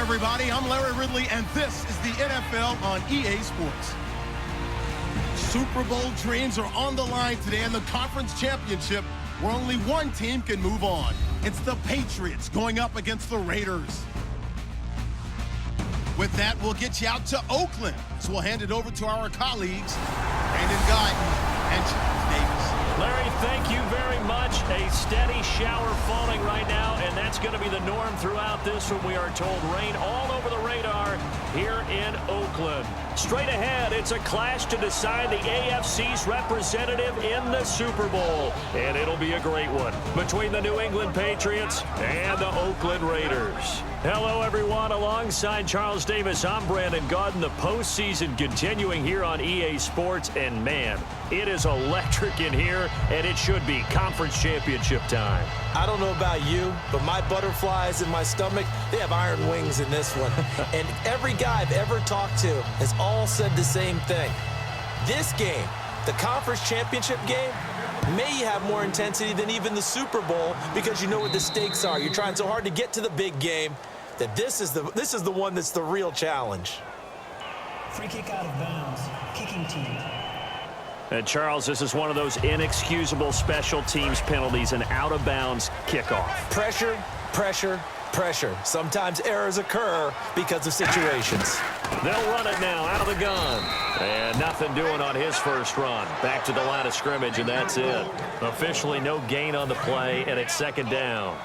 everybody. I'm Larry Ridley, and this is the NFL on EA Sports. Super Bowl dreams are on the line today in the conference championship, where only one team can move on. It's the Patriots going up against the Raiders. With that, we'll get you out to Oakland. So we'll hand it over to our colleagues, Brandon Guyton and Charles Davis. Larry, thank you very much. A steady shower falling right now, and that's going to be the norm throughout this one. We are told rain all over the radar here in Oakland. Straight ahead, it's a clash to decide the AFC's representative in the Super Bowl, and it'll be a great one between the New England Patriots and the Oakland Raiders. Hello, everyone. Alongside Charles Davis, I'm Brandon Guyton. The postseason continuing here on EA Sports, and man, it is electric in here, and it should be conference championship time. I don't know about you, but my butterflies in my stomach, they have iron wings in this one. And every guy I've ever talked to has all said the same thing. This game, the conference championship game, may have more intensity than even the Super Bowl because you know what the stakes are. You're trying so hard to get to the big game that this is the one that's the real challenge. Free kick out of bounds, kicking team. And Charles, this is one of those inexcusable special teams penalties, an out-of-bounds kickoff. Pressure, pressure, pressure. Sometimes errors occur because of situations. They'll run it now out of the gun. And nothing doing on his first run. Back to the line of scrimmage, and that's it. Officially no gain on the play, and it's second down.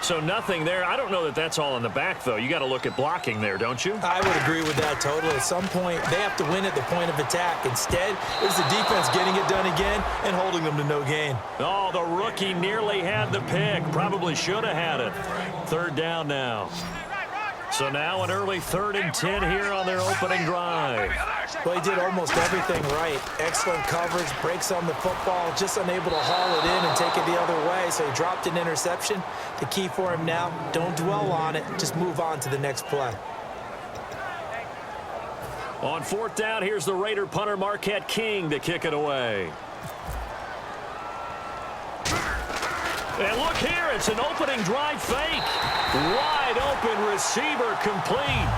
So nothing there. I don't know that that's all in the back, though. You got to look at blocking there, don't you? I would agree with that totally. At some point, they have to win at the point of attack. Instead, it was the defense getting it done again and holding them to no gain. Oh, the rookie nearly had the pick. Probably should have had it. Third down now. So now an early 3rd and 10 here on their opening drive. Well, he did almost everything right. Excellent coverage, breaks on the football, just unable to haul it in and take it the other way, so he dropped an interception. The key for him now, don't dwell on it, just move on to the next play. On 4th down, here's the Raider punter Marquette King to kick it away. And look here, it's an opening drive fake. Wide open receiver complete.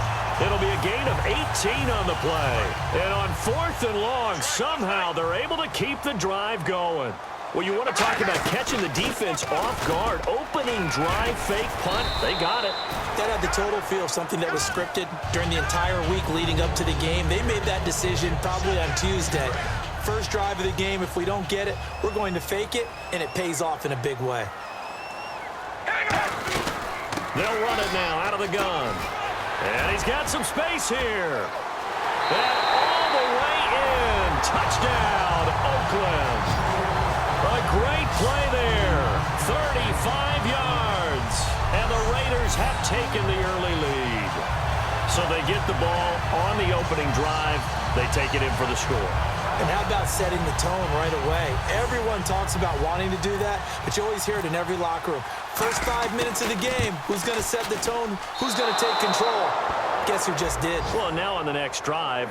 It'll be a gain of 18 on the play. And on 4th and long, somehow they're able to keep the drive going. Well, you want to talk about catching the defense off guard. Opening drive fake punt, they got it. That had the total feel of something that was scripted during the entire week leading up to the game. They made that decision probably on Tuesday. First drive of the game, if we don't get it, we're going to fake it, and it pays off in a big way. They'll run it now out of the gun. And he's got some space here. And all the way in. Touchdown, Oakland. A great play there. 35 yards. And the Raiders have taken the early lead. So they get the ball on the opening drive. They take it in for the score. And how about setting the tone right away? Everyone talks about wanting to do that, but you always hear it in every locker room. First 5 minutes of the game, who's going to set the tone? Who's going to take control? Guess who just did? Well, now on the next drive,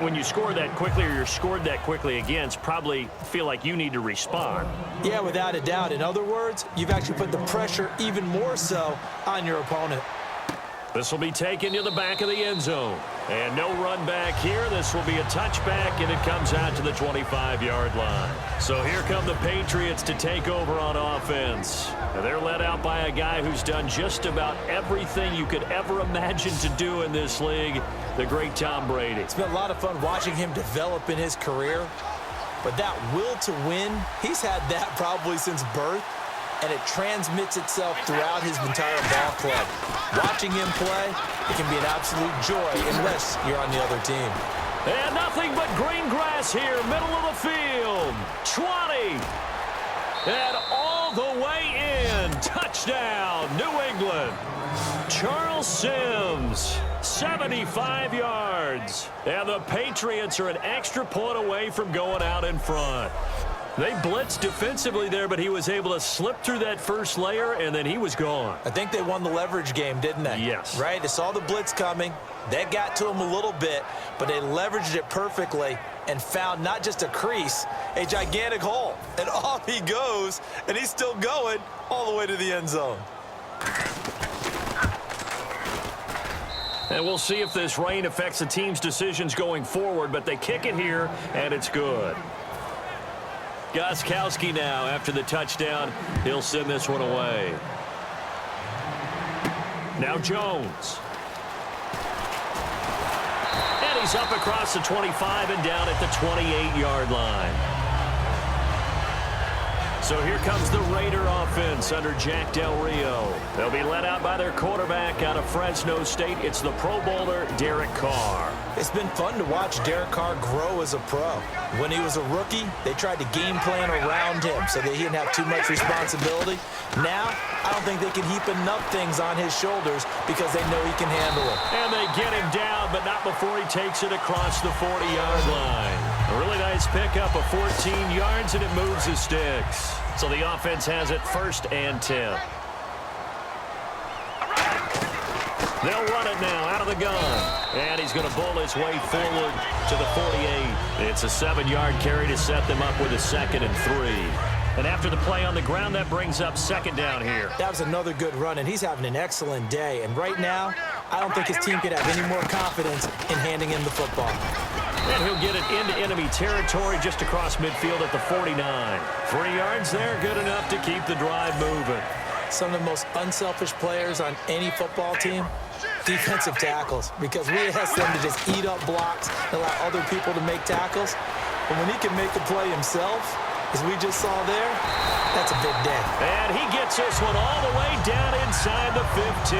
when you score that quickly or you're scored that quickly against, probably feel like you need to respond. Yeah, without a doubt. In other words, you've actually put the pressure even more so on your opponent. This will be taken to the back of the end zone. And no run back here. This will be a touchback, and it comes out to the 25-yard line. So here come the Patriots to take over on offense. And they're led out by a guy who's done just about everything you could ever imagine to do in this league, the great Tom Brady. It's been a lot of fun watching him develop in his career. But that will to win, he's had that probably since birth. And it transmits itself throughout his entire ball club. Watching him play, it can be an absolute joy unless you're on the other team. And nothing but green grass here, middle of the field. 20. And all the way in. Touchdown, New England. Charles Sims, 75 yards. And the Patriots are an extra point away from going out in front. They blitzed defensively there, but he was able to slip through that first layer, and then he was gone. I think they won the leverage game, didn't they? Yes. Right? They saw the blitz coming. That got to him a little bit, but they leveraged it perfectly and found not just a crease, a gigantic hole. And off he goes, and he's still going all the way to the end zone. And we'll see if this rain affects the team's decisions going forward, but they kick it here, and it's good. Gostkowski now after the touchdown. He'll send this one away. Now Jones. And he's up across the 25 and down at the 28-yard line. So here comes the Raider offense under Jack Del Rio. They'll be led out by their quarterback out of Fresno State. It's the Pro Bowler, Derek Carr. It's been fun to watch Derek Carr grow as a pro. When he was a rookie, they tried to game plan around him so that he didn't have too much responsibility. Now, I don't think they can heap enough things on his shoulders because they know he can handle it. And they get him down, but not before he takes it across the 40-yard line. A really nice pickup of 14 yards, and it moves the sticks. So the offense has it 1st and 10. They'll run it now out of the gun. And he's going to bull his way forward to the 48. It's a 7-yard carry to set them up with a 2nd and 3. And after the play on the ground, that brings up 2nd down here. That was another good run, and he's having an excellent day. And right now, I don't think his team could have any more confidence in handing him the football. And he'll get it into enemy territory just across midfield at the 49. 3 yards there, good enough to keep the drive moving. Some of the most unselfish players on any football team, defensive tackles, because we ask them to just eat up blocks and allow other people to make tackles. But when he can make a play himself, as we just saw there, that's a big day. And he gets this one all the way down inside the 15.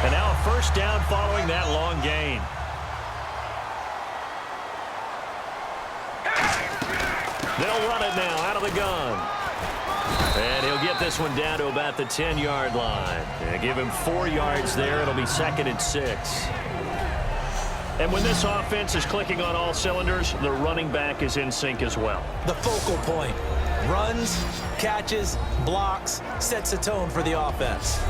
And now a 1st down following that long gain. They'll run it now out of the gun. And he'll get this one down to about the 10-yard line. And give him 4 yards there. It'll be 2nd and 6. And when this offense is clicking on all cylinders, the running back is in sync as well. The focal point. Runs, catches, blocks, sets a tone for the offense.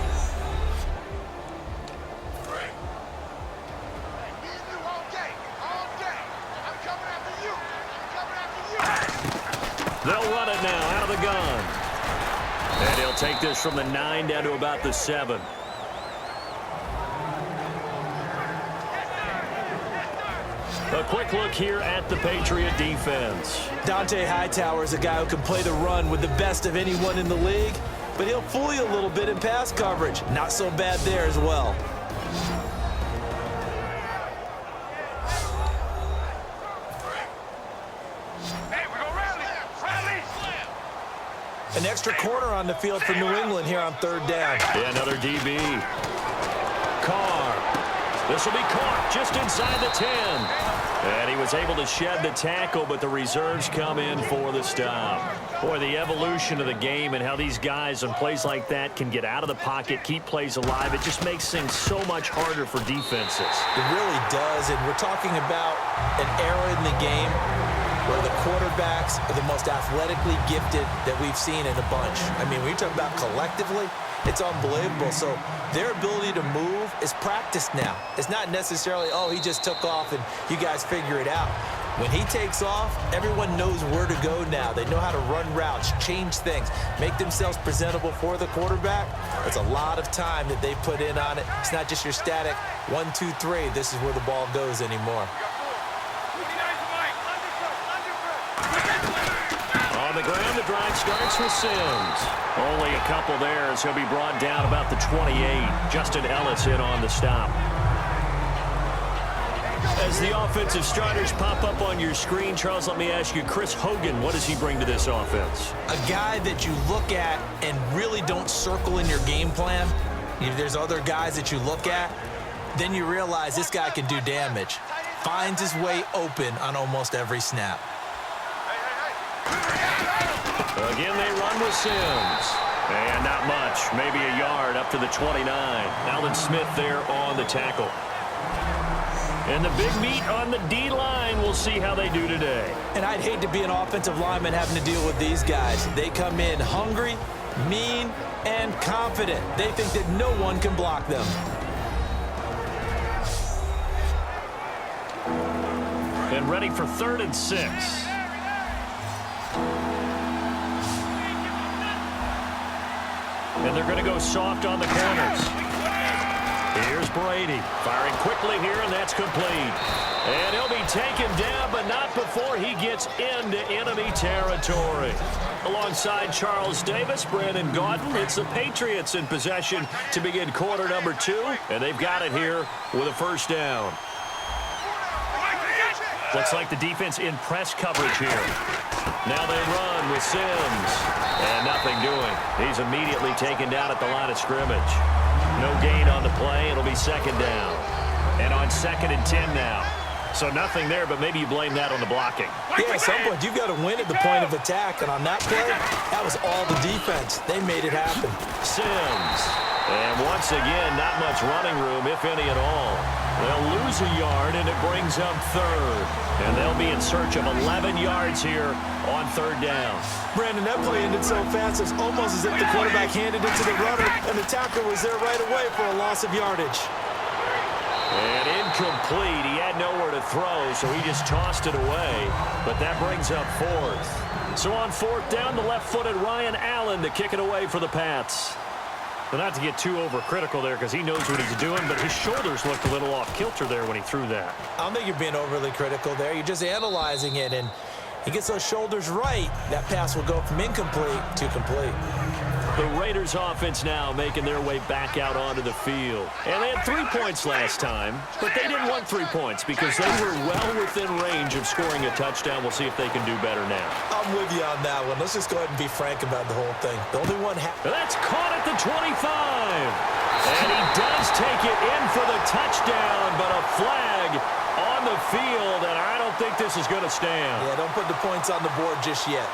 They'll run it now out of the gun. And he'll take this from the 9 down to about the 7. A quick look here at the Patriot defense. Dante Hightower is a guy who can play the run with the best of anyone in the league, but he'll fool you a little bit in pass coverage. Not so bad there as well. An extra corner on the field for New England here on 3rd down. Yeah, another DB. Carr. This will be caught just inside the 10. And he was able to shed the tackle, but the reserves come in for the stop. Boy, the evolution of the game and how these guys on plays like that can get out of the pocket, keep plays alive, it just makes things so much harder for defenses. It really does, and we're talking about an era in the game where the quarterbacks are the most athletically gifted that we've seen in a bunch. I mean, when you talk about collectively, it's unbelievable. So their ability to move is practiced now. It's not necessarily, oh, he just took off and you guys figure it out. When he takes off, everyone knows where to go now. They know how to run routes, change things, make themselves presentable for the quarterback. It's a lot of time that they put in on it. It's not just your static 1, 2, 3, this is where the ball goes anymore. On the ground, the drive starts with Sims. Only a couple there as he'll be brought down about the 28. Justin Ellis in on the stop. As the offensive starters pop up on your screen, Charles, let me ask you, Chris Hogan, what does he bring to this offense? A guy that you look at and really don't circle in your game plan. If there's other guys that you look at, then you realize this guy can do damage. Finds his way open on almost every snap. Again, they run with Sims. And not much, maybe a yard up to the 29. Alden Smith there on the tackle. And the big meat on the D-line. We'll see how they do today. And I'd hate to be an offensive lineman having to deal with these guys. They come in hungry, mean, and confident. They think that no one can block them. And ready for 3rd and 6. And they're going to go soft on the corners. Here's Brady firing quickly here, and that's complete. And he'll be taken down, but not before he gets into enemy territory. Alongside Charles Davis, Brandon Gaudin, it's the Patriots in possession to begin quarter number 2, and they've got it here with a first down. Looks like the defense in press coverage here. Now they run with Sims, and nothing doing. He's immediately taken down at the line of scrimmage. No gain on the play. It'll be second down. And on 2nd and 10 now. So nothing there, but maybe you blame that on the blocking. Yeah, at some point, you've got to win at the point of attack. And on that play, that was all the defense. They made it happen. Sims. And once again, not much running room, if any at all. They'll lose a yard, and it brings up 3rd. And they'll be in search of 11 yards here on 3rd down. Brandon, that play ended so fast, it's almost as if the quarterback handed it to the runner, and the tackle was there right away for a loss of yardage. And incomplete. He had nowhere to throw, so he just tossed it away. But that brings up 4th. So on 4th down, the left-footed Ryan Allen to kick it away for the Pats. But not to get too overcritical there because he knows what he's doing, but his shoulders looked a little off-kilter there when he threw that. I don't think you're being overly critical there. You're just analyzing it, and he gets those shoulders right. That pass will go from incomplete to complete. The Raiders offense now making their way back out onto the field. And they had 3 points last time, but they didn't want 3 points because they were well within range of scoring a touchdown. We'll see if they can do better now. I'm with you on that one. Let's just go ahead and be frank about the whole thing. The only one... That's caught at the 25. And he does take it in for the touchdown, but a flag on the field, and I don't think this is going to stand. Yeah, don't put the points on the board just yet.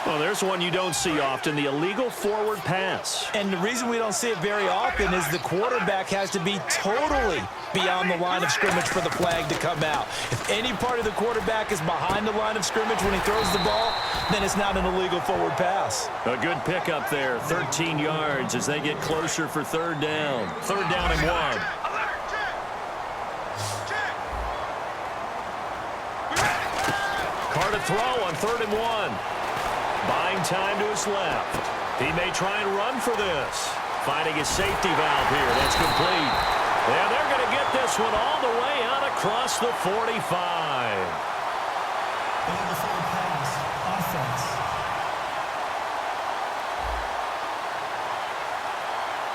Well, there's one you don't see often, the illegal forward pass. And the reason we don't see it very often is the quarterback has to be totally beyond the line of scrimmage for the flag to come out. If any part of the quarterback is behind the line of scrimmage when he throws the ball, then it's not an illegal forward pass. A good pickup there, 13 yards as they get closer for 3rd down. 3rd down and 1. Carr to throw on 3rd and 1. Buying time to his left. He may try and run for this. Finding his safety valve here. That's complete. And they're going to get this one all the way out across the 45.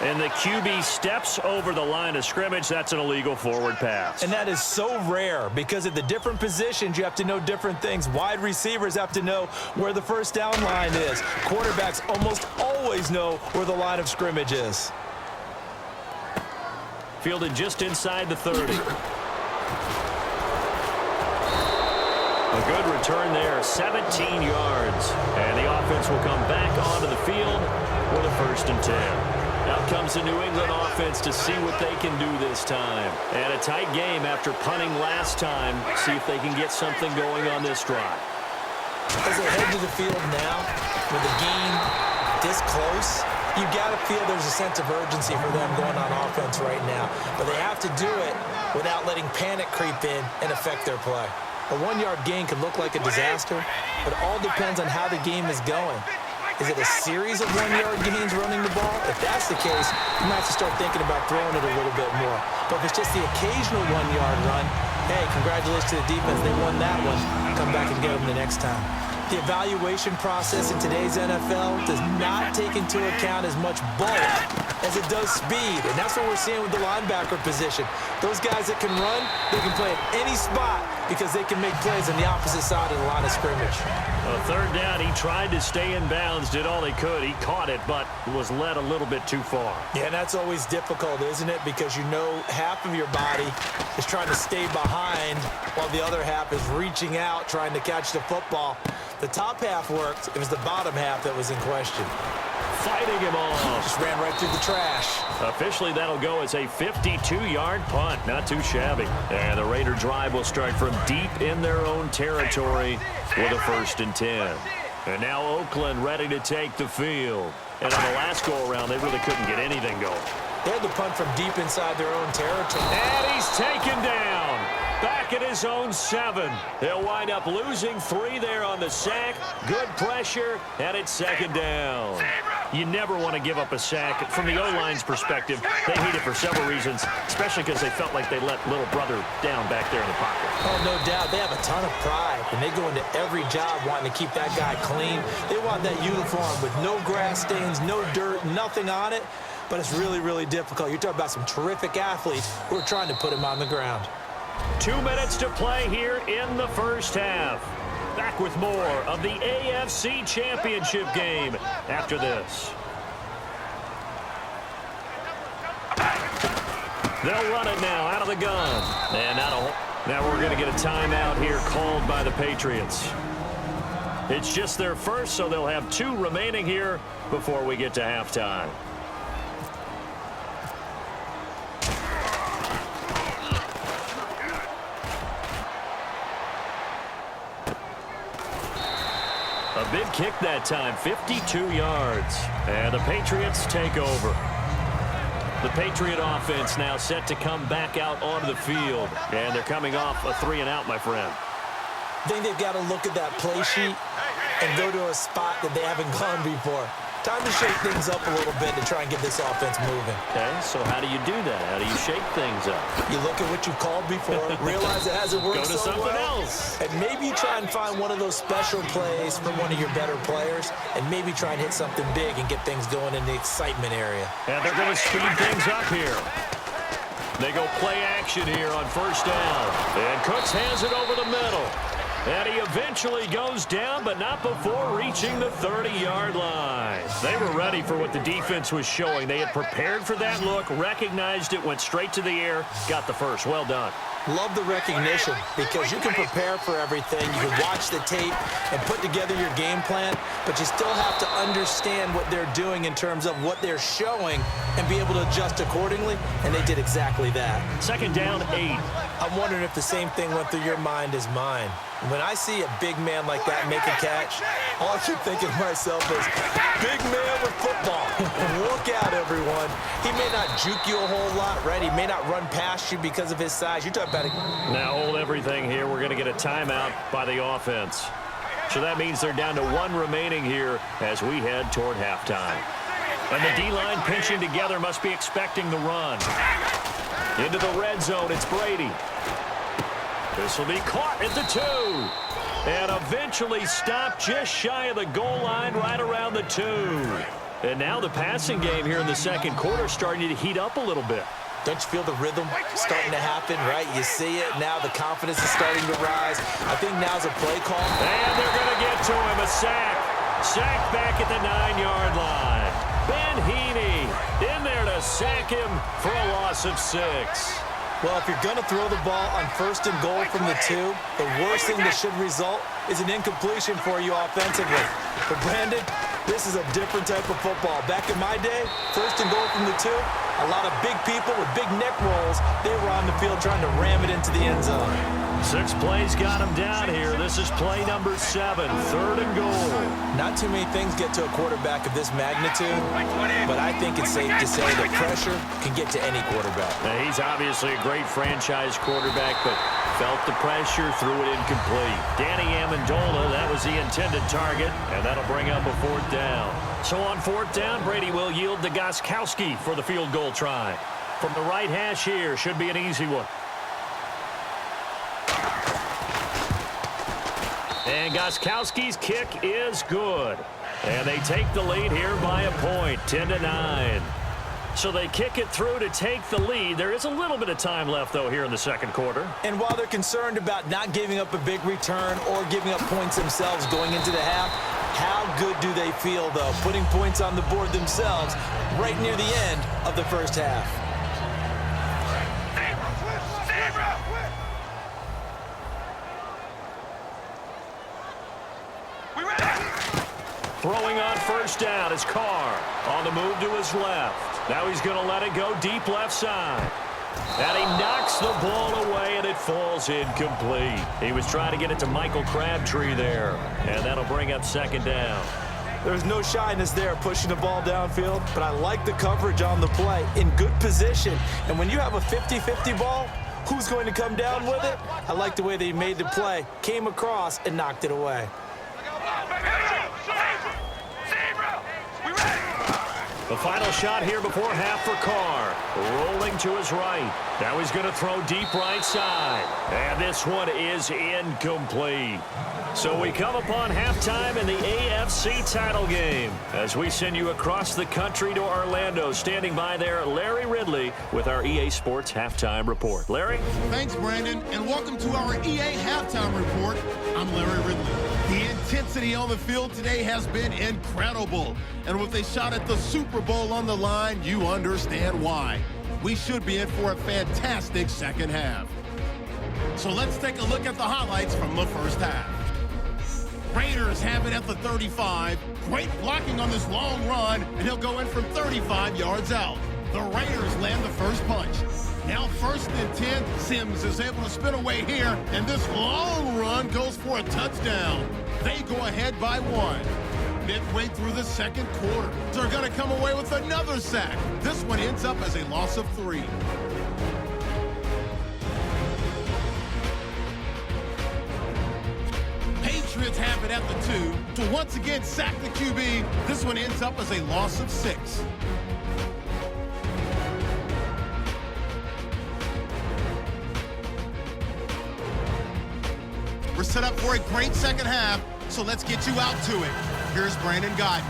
And the QB steps over the line of scrimmage. That's an illegal forward pass. And that is so rare because at the different positions, you have to know different things. Wide receivers have to know where the first down line is. Quarterbacks almost always know where the line of scrimmage is. Fielded just inside the 30. A good return there, 17 yards. And the offense will come back onto the field with a 1st and 10. Out comes the New England offense to see what they can do this time. And a tight game after punting last time. See if they can get something going on this drive. As they head to the field now, with the game this close, you got to feel there's a sense of urgency for them going on offense right now. But they have to do it without letting panic creep in and affect their play. A 1-yard gain could look like a disaster, but it all depends on how the game is going. Is it a series of 1-yard gains running the ball? If that's the case, you might have to start thinking about throwing it a little bit more. But if it's just the occasional 1-yard run, hey, congratulations to the defense. They won that one. Come back and get them the next time. The evaluation process in today's NFL does not take into account as much bulk as it does speed. And that's what we're seeing with the linebacker position. Those guys that can run, they can play at any spot because they can make plays on the opposite side of the line of scrimmage. 3rd down, he tried to stay in bounds, did all he could. He caught it, but was led a little bit too far. Yeah, and that's always difficult, isn't it? Because you know half of your body is trying to stay behind while the other half is reaching out, trying to catch the football. The top half worked. It was the bottom half that was in question. Fighting him off. Just ran right through the trash. Officially, that'll go as a 52-yard punt. Not too shabby. And the Raider drive will start from deep in their own territory with a 1st and 10. And now Oakland ready to take the field. And on the last go-around, they really couldn't get anything going. They had the punt from deep inside their own territory. And he's taken down. back at his own 7. He'll wind up losing 3 there on the sack. Good pressure, and it's second down. You never want to give up a sack. From the O-line's perspective, they hate it for several reasons, especially because they felt like they let little brother down back there in the pocket. Oh, no doubt. They have a ton of pride, and they go into every job wanting to keep that guy clean. They want that uniform with no grass stains, no dirt, nothing on it. But it's really, really difficult. You're talking about some terrific athletes who are trying to put him on the ground. 2 minutes to play here in the first half. Back with more of the AFC Championship game after this. They'll run it now out of the gun. And now we're going to get a timeout here called by the Patriots. It's just their first, so they'll have 2 remaining here before we get to halftime. A big kick that time, 52 yards. And the Patriots take over. The Patriot offense now set to come back out onto the field. And they're coming off a 3-and-out, my friend. I think they've got to look at that play sheet and go to a spot that they haven't gone before. Time to shake things up a little bit to try and get this offense moving. Okay, so how do you do that? How do you shake things up? You look at what you've called before, realize it hasn't worked so well. Go to something else. And maybe you try and find one of those special plays from one of your better players, and maybe try and hit something big and get things going in the excitement area. And they're going to speed things up here. They go play action here on first down. And Cooks has it over the middle. And he eventually goes down, but not before reaching the 30-yard line. They were ready for what the defense was showing. They had prepared for that look, recognized it, went straight to the air, got the first. Well done. Love the recognition because you can prepare for everything. You can watch the tape and put together your game plan, but you still have to understand what they're doing in terms of what they're showing and be able to adjust accordingly, and they did exactly that. Second down, 8. I'm wondering if the same thing went through your mind as mine. When I see a big man like that make a catch, all I keep thinking to myself is, big man with football. Look out, everyone. He may not juke you a whole lot, right? He may not run past you because of his size. You're talking about it. Now hold everything here. We're going to get a timeout by the offense. So that means they're down to 1 remaining here as we head toward halftime. And the D-line pinching together must be expecting the run. Into the red zone, it's Brady. This will be caught at the 2. And eventually stopped just shy of the goal line right around the 2. And now the passing game here in the second quarter starting to heat up a little bit. Don't you feel the rhythm starting to happen, right? You see it now. The confidence is starting to rise. I think now's a play call. And they're going to get to him. A sack. Sack back at the 9-yard line. Ben Heaney in there to sack him for a loss of 6. Well, if you're going to throw the ball on first and goal from the 2, the worst thing that should result is an incompletion for you offensively. But, Brandon, this is a different type of football. Back in my day, first and goal from the 2, a lot of big people with big neck rolls, they were on the field trying to ram it into the end zone. 6 plays got him down here. This is play number 7, 3rd and goal. Not too many things get to a quarterback of this magnitude, but I think it's safe to say that pressure can get to any quarterback. Now, he's obviously a great franchise quarterback, but felt the pressure, threw it incomplete. Danny Amendola, that was the intended target, and that'll bring up a 4th down. So on 4th down, Brady will yield to Gostkowski for the field goal try. From the right hash here, should be an easy one. And Gostkowski's kick is good. And they take the lead here by a point, 10-9. So they kick it through to take the lead. There is a little bit of time left, though, here in the second quarter. And while they're concerned about not giving up a big return or giving up points themselves going into the half, how good do they feel, though, putting points on the board themselves right near the end of the first half? Throwing on first down is Carr. On the move to his left. Now he's going to let it go deep left side. And he knocks the ball away, and it falls incomplete. He was trying to get it to Michael Crabtree there. And that'll bring up second down. There's no shyness there pushing the ball downfield, but I like the coverage on the play. In good position. And when you have a 50-50 ball, Who's going to come down with it? I like the way they made the play, came across, and knocked it away. The final shot here before half for Carr. Rolling to his right. Now he's going to throw deep right side. And this one is incomplete. So we come upon halftime in the AFC title game as we send you across the country to Orlando. Standing by there, Larry Ridley with our EA Sports Halftime Report. Larry? Thanks, Brandon, and welcome to our EA Halftime Report. I'm Larry Ridley. The intensity on the field today has been incredible. And with a shot at the Super Bowl on the line, you understand why. We should be in for a fantastic second half. So let's take a look at the highlights from the first half. Raiders have it at the 35. Great blocking on this long run, and he'll go in from 35 yards out. The Raiders land the first punch. Now 1st and 10, Sims is able to spin away here, and this long run goes for a touchdown. They go ahead by 1. Midway through the second quarter, they're going to come away with another sack. This one ends up as a loss of 3. Patriots have it at the 2 to once again sack the QB. This one ends up as a loss of 6. We're set up for a great second half, so let's get you out to it. Here's Brandon Guyton.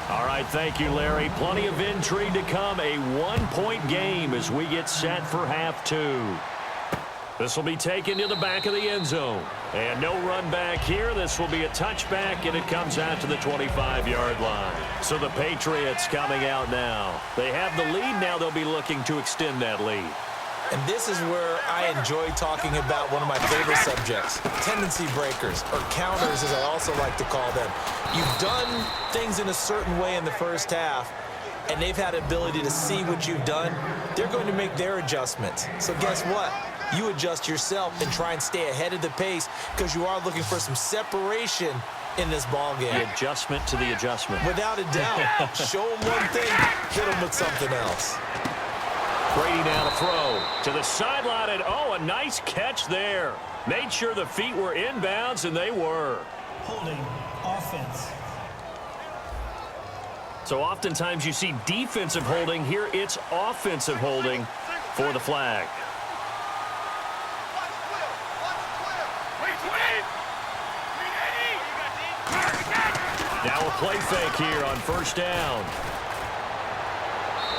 All right, thank you, Larry. Plenty of intrigue to come. A 1-point game as we get set for half 2. This will be taken to the back of the end zone. And no run back here. This will be a touchback, and it comes out to the 25-yard line. So the Patriots coming out now. They have the lead. Now they'll be looking to extend that lead. And this is where I enjoy talking about one of my favorite subjects, tendency breakers, or counters as I also like to call them. You've done things in a certain way in the first half, and they've had the ability to see what you've done. They're going to make their adjustments. So guess what? You adjust yourself and try and stay ahead of the pace because you are looking for some separation in this ball game. The adjustment to the adjustment. Without a doubt. Show them one thing, hit them with something else. Brady now to throw to the sideline, and oh, a nice catch there. Made sure the feet were inbounds, and they were. Holding offense. So oftentimes you see defensive holding. Here it's offensive holding for the flag. Now a play fake here on 1st down.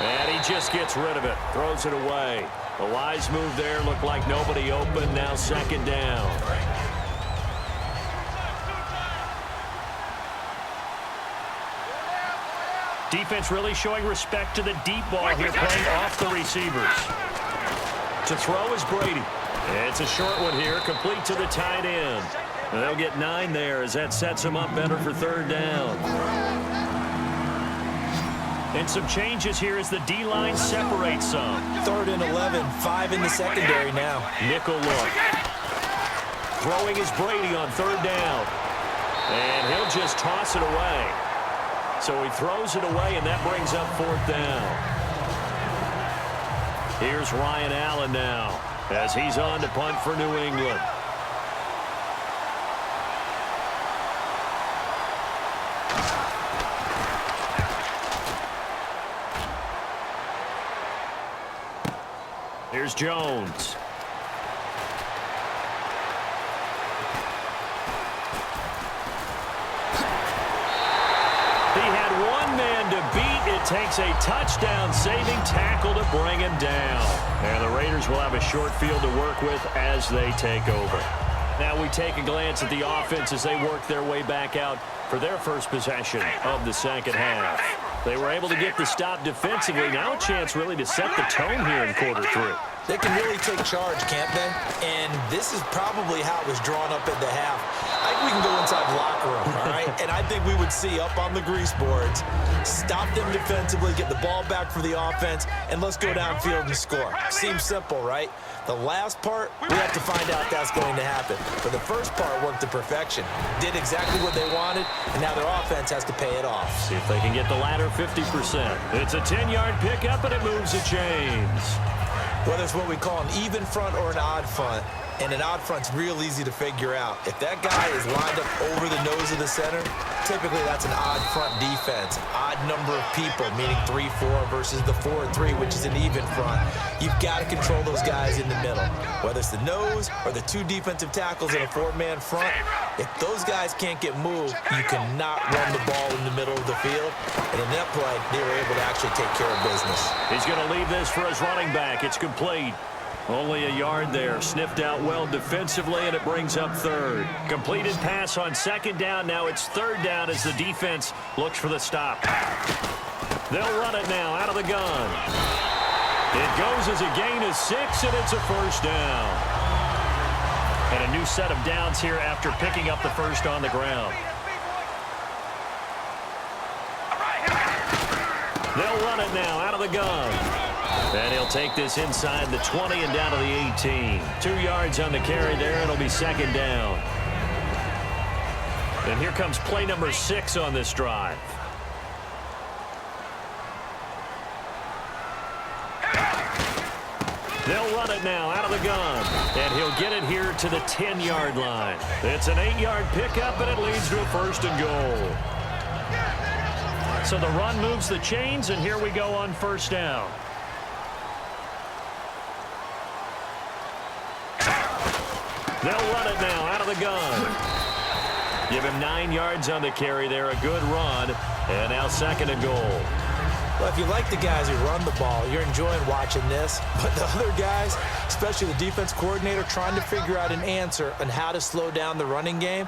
And he just gets rid of it, throws it away. A wise move there, looked like nobody open, now 2nd down. Defense really showing respect to the deep ball here, playing off the receivers. To throw is Brady. It's a short one here, complete to the tight end. And they'll get 9 there as that sets them up better for 3rd down. And some changes here as the D-line separates some. 3rd and 11, 5 in the secondary now. Nickel look. Throwing is Brady on 3rd down. And he'll just toss it away. So he throws it away, and that brings up 4th down. Here's Ryan Allen now as he's on to punt for New England. Here's Jones. He had one man to beat. It takes a touchdown-saving tackle to bring him down. And the Raiders will have a short field to work with as they take over. Now we take a glance at the offense as they work their way back out for their first possession of the second half. They were able to get the stop defensively. Now a chance really to set the tone here in quarter 3. They can really take charge, can't they? And this is probably how it was drawn up at the half. I think we can go inside the locker room, all right? And I think we would see up on the grease boards, stop them defensively, get the ball back for the offense, and let's go downfield and score. Seems simple, right? The last part, we have to find out that's going to happen. But the first part worked to perfection. Did exactly what they wanted, and now their offense has to pay it off. See if they can get the latter 50%. It's a 10-yard pickup, and it moves the chains. Whether it's what we call an even front or an odd front, and an odd front's real easy to figure out. If that guy is lined up over the nose of the center, typically that's an odd front defense. Odd number of people, meaning 3-4 versus the 4-3, which is an even front. You've got to control those guys in the middle. Whether it's the nose or the two defensive tackles in a 4-man front, if those guys can't get moved, you cannot run the ball in the middle of the field. And in that play, they were able to actually take care of business. He's going to leave this for his running back. It's complete. Only a yard there. Sniffed out well defensively, and it brings up third. Completed pass on second down. Now it's third down as the defense looks for the stop. They'll run it now out of the gun. It goes as a gain of 6, and it's a first down. And a new set of downs here after picking up the first on the ground. They'll run it now out of the gun. And he'll take this inside the 20 and down to the 18. 2 yards on the carry there. It'll be second down. And here comes play number 6 on this drive. They'll run it now out of the gun. And he'll get it here to the 10-yard line. It's an 8-yard pickup, and it leads to a first and goal. So the run moves the chains, and here we go on first down. They'll run it now out of the gun. Give him 9 yards on the carry there. A good run. And now second and goal. Well, if you like the guys who run the ball, you're enjoying watching this. But the other guys, especially the defense coordinator, trying to figure out an answer on how to slow down the running game,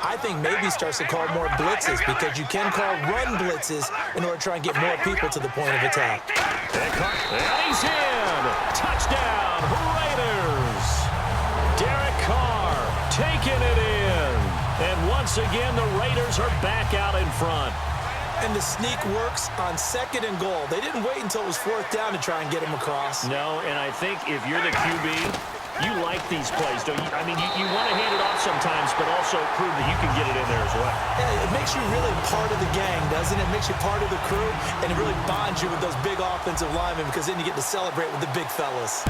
I think maybe starts to call more blitzes, because you can call run blitzes in order to try and get more people to the point of attack. And he's in. Touchdown, Raiders. Derek Carr taking it in. And once again, the Raiders are back out in front. And the sneak works on second and goal. They didn't wait until it was fourth down to try and get him across. No, and I think if you're the QB, you like these plays, don't you? I mean, you want to hand it off sometimes, but also prove that you can get it in there as well. Yeah, it makes you really part of the gang, doesn't it? It makes you part of the crew, and it really bonds you with those big offensive linemen, because then you get to celebrate with the big fellas.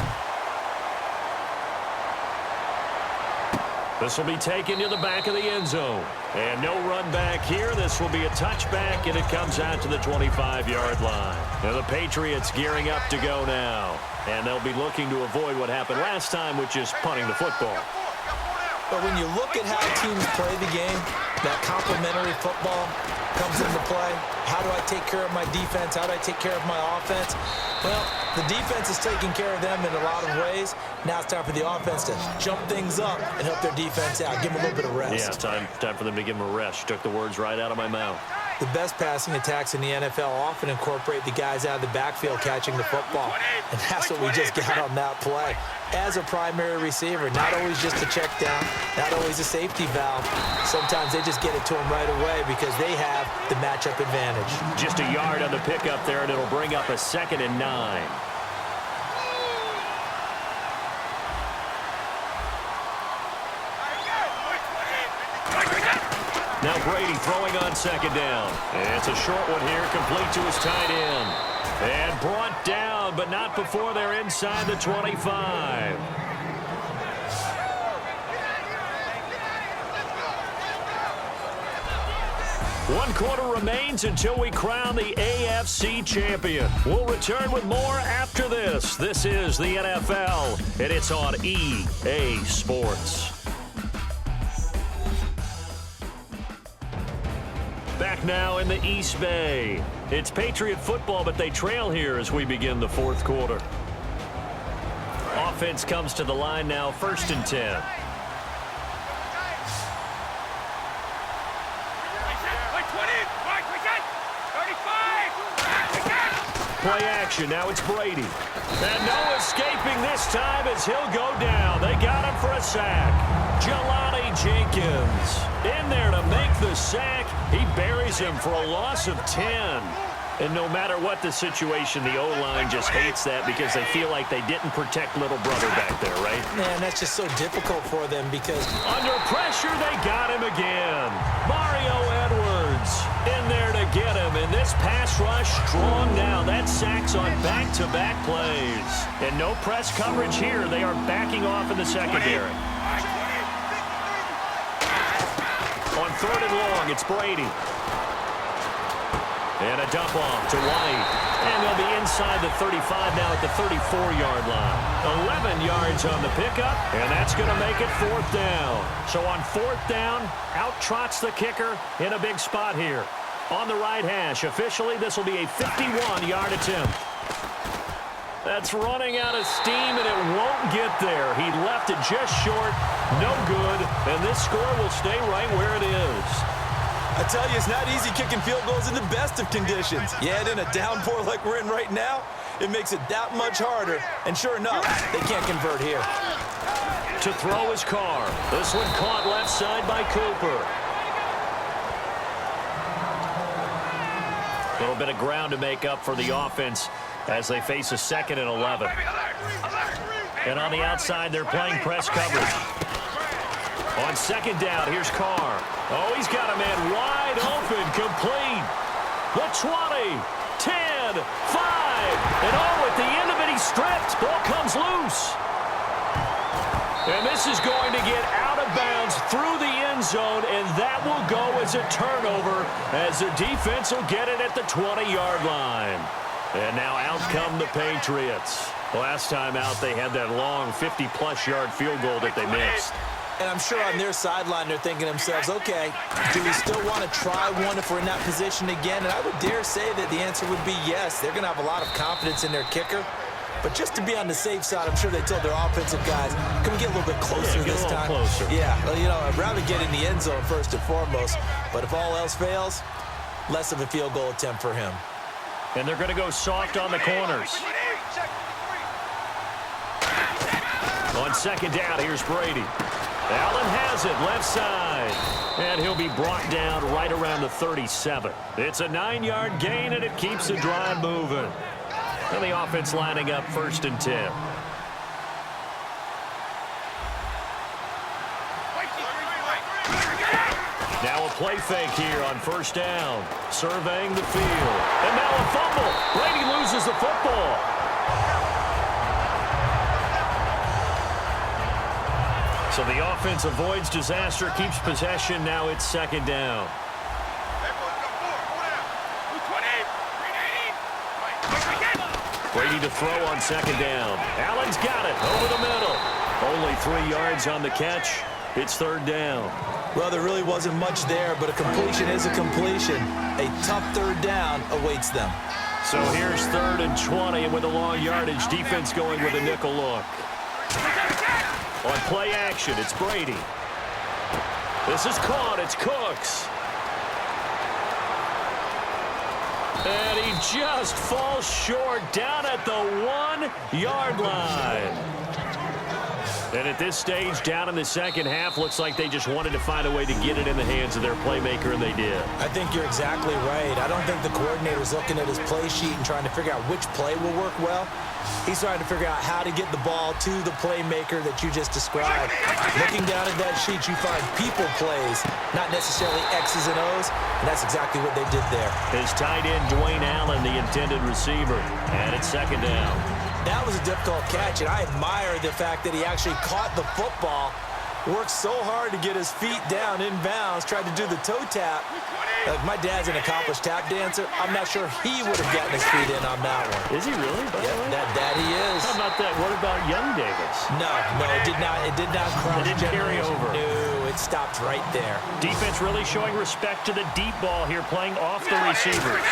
This will be taken to the back of the end zone. And no run back here. This will be a touchback, and it comes out to the 25-yard line. Now the Patriots gearing up to go now. And they'll be looking to avoid what happened last time, which is punting the football. But when you look at how teams play the game, that complementary football comes into play. How do I take care of my defense? How do I take care of my offense? Well, the defense is taking care of them in a lot of ways. Now it's time for the offense to jump things up and help their defense out. Give them a little bit of rest. Yeah, time for them to give them a rest. You took the words right out of my mouth. The best passing attacks in the NFL often incorporate the guys out of the backfield catching the football. And that's what we just got on that play. As a primary receiver, not always just a check down, not always a safety valve. Sometimes they just get it to them right away because they have the matchup advantage. Just a yard on the pickup there, and it'll bring up a 2nd and 9. Now Brady throwing on 2nd down. It's a short one here, complete to his tight end. And brought down, but not before they're inside the 25. One quarter remains until we crown the AFC champion. We'll return with more after this. This is the NFL, and it's on EA Sports. Back now in the East Bay. It's Patriot football, but they trail here as we begin the fourth quarter. Offense comes to the line now, 1st and 10. Play action. Now it's Brady. And no escaping this time as he'll go down. They got him for a sack. Jelani Jenkins in there to make the sack. He buries him for a loss of 10. And no matter what the situation, the O-line just hates that because they feel like they didn't protect little brother back there, right? Man, that's just so difficult for them because under pressure, they got him again. Mario Edwards in there to get him, and this pass rush strong now. That sacks on back-to-back plays. And no press coverage here. They are backing off in the secondary. On 3rd and long, it's Brady. And a dump off to White. And they'll be inside the 35 now at the 34-yard line. 11 yards on the pickup, and that's going to make it 4th down. So on 4th down, out trots the kicker in a big spot here. On the right hash, officially this will be a 51-yard attempt. That's running out of steam, and it won't get there. He left it just short, no good, and this score will stay right where it is. I tell you, it's not easy kicking field goals in the best of conditions. Yet in a downpour like we're in right now, it makes it that much harder. And sure enough, they can't convert here. To throw his car. This one caught left side by Cooper. A little bit of ground to make up for the offense as they face a 2nd and 11. And on the outside, they're playing press coverage. On 2nd down, here's Carr. Oh, he's got a man wide open, complete. The 20, 10, 5. And oh, at the end of it, he's stripped. Ball comes loose. And this is going to get out of bounds through the end zone, and that will go as a turnover as the defense will get it at the 20-yard line. And now out come the Patriots. Last time out, they had that long 50-plus yard field goal that they missed. And I'm sure on their sideline, they're thinking to themselves, okay, do we still want to try one if we're in that position again? And I would dare say that the answer would be yes. They're going to have a lot of confidence in their kicker. But just to be on the safe side, I'm sure they told their offensive guys, can we get a little bit closer this time? Closer. Yeah, well, you know, I'd rather get in the end zone first and foremost. But if all else fails, less of a field goal attempt for him. And they're going to go soft on the corners. On 2nd down, here's Brady. Allen has it, left side. And he'll be brought down right around the 37. It's a 9-yard gain, and it keeps the drive moving. And the offense lining up 1st and 10. Now a play fake here on 1st down. Surveying the field. And now a fumble. Brady loses the football. So the offense avoids disaster, keeps possession. Now it's 2nd down. Brady to throw on 2nd down. Allen's got it over the middle. Only 3 yards on the catch. It's 3rd down. Well, there really wasn't much there, but a completion is a completion. A tough 3rd down awaits them. So here's 3rd and 20, and with a long yardage, defense going with a nickel look. On play action, it's Brady. This is caught. It's Cooks. And he just falls short down at the 1-yard line. And at this stage, down in the second half, looks like they just wanted to find a way to get it in the hands of their playmaker, and they did. I think you're exactly right. I don't think the coordinator's looking at his play sheet and trying to figure out which play will work well. He's trying to figure out how to get the ball to the playmaker that you just described. Looking down at that sheet, you find people plays, not necessarily X's and O's, and that's exactly what they did there. His tight end, Dwayne Allen, the intended receiver, and it's 2nd down. That was a difficult catch, and I admire the fact that he actually caught the football, worked so hard to get his feet down in bounds, tried to do the toe tap. Like, my dad's an accomplished tap dancer. I'm not sure he would have gotten his feet in on that one. Is he really? Yeah, that he is. How about that? What about young Davis? No, it did not. It did not cross. It didn't carry over. No, it stopped right there. Defense really showing respect to the deep ball here, playing off the receivers.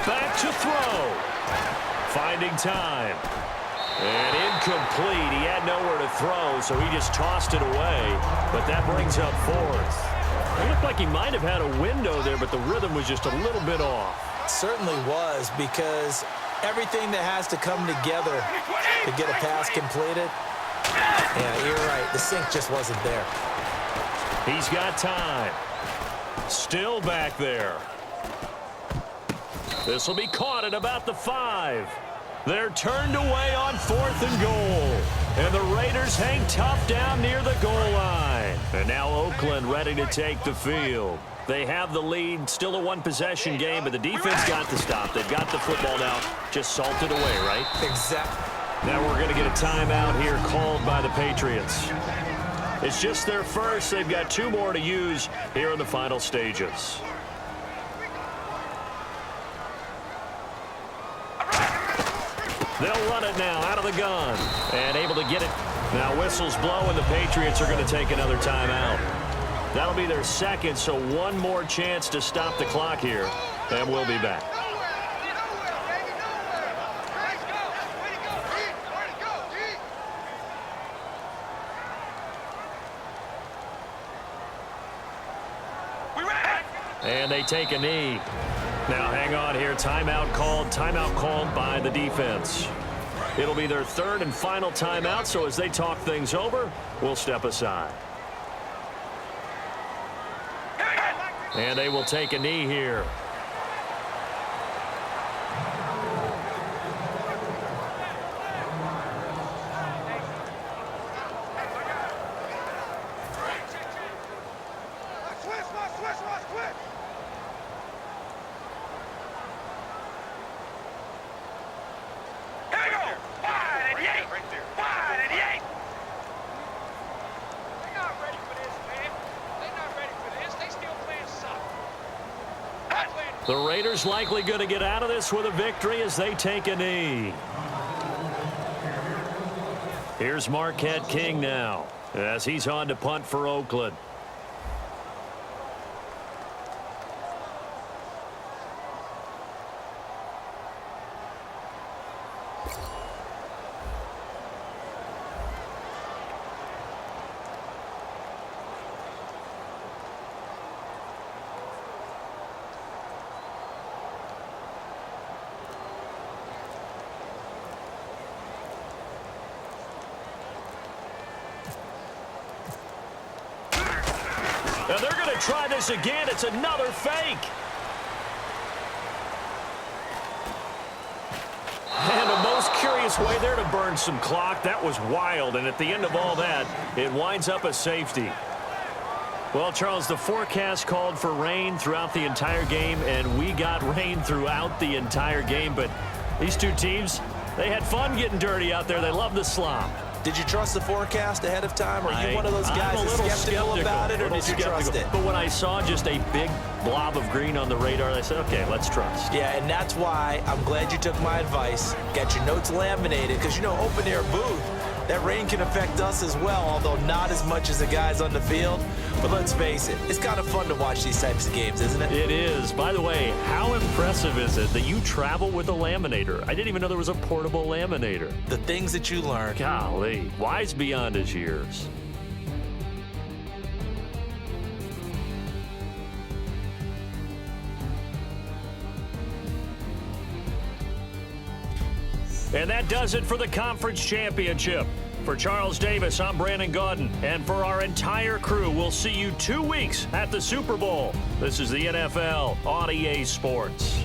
Back to throw. Finding time. And incomplete. He had nowhere to throw, so he just tossed it away. But that brings up 4th. It looked like he might have had a window there, but the rhythm was just a little bit off. It certainly was, because everything that has to come together to get a pass completed, yeah, you're right. The sync just wasn't there. He's got time. Still back there. This will be caught at about the 5. They're turned away on 4th and goal. And the Raiders hang tough down near the goal line. And now Oakland ready to take the field. They have the lead, still a one-possession game, but the defense got the stop. They've got the football now, just salted away, right? Exactly. Now we're going to get a timeout here called by the Patriots. It's just their first. They've got 2 more to use here in the final stages. They'll run it now out of the gun and able to get it. Now whistles blow and the Patriots are going to take another timeout. That'll be their second, so 1 more chance to stop the clock here, and we'll be back. And they take a knee. Now hang on here. Timeout called by the defense. It'll be their 3rd and final timeout, so as they talk things over, we'll step aside. And they will take a knee here. The Raiders likely going to get out of this with a victory as they take a knee. Here's Marquette King now as he's on to punt for Oakland. Now they're going to try this again. It's another fake. And the most curious way there to burn some clock. That was wild. And at the end of all that, it winds up a safety. Well, Charles, the forecast called for rain throughout the entire game, and we got rain throughout the entire game. But these 2 teams, they had fun getting dirty out there. They love the slop. Did you trust the forecast ahead of time? Or are you one of those guys that's skeptical about it, or did you trust it? But when I saw just a big blob of green on the radar, I said, okay, let's trust. Yeah, and that's why I'm glad you took my advice. Got your notes laminated, because, you know, open-air booth, that rain can affect us as well, although not as much as the guys on the field. But let's face it, it's kind of fun to watch these types of games, isn't it? It is. By the way, how impressive is it that you travel with a laminator? I didn't even know there was a portable laminator. The things that you learn. Golly, wise beyond his years. And that does it for the conference championship. For Charles Davis, I'm Brandon Gaudin. And for our entire crew, we'll see you 2 weeks at the Super Bowl. This is the NFL on EA Sports.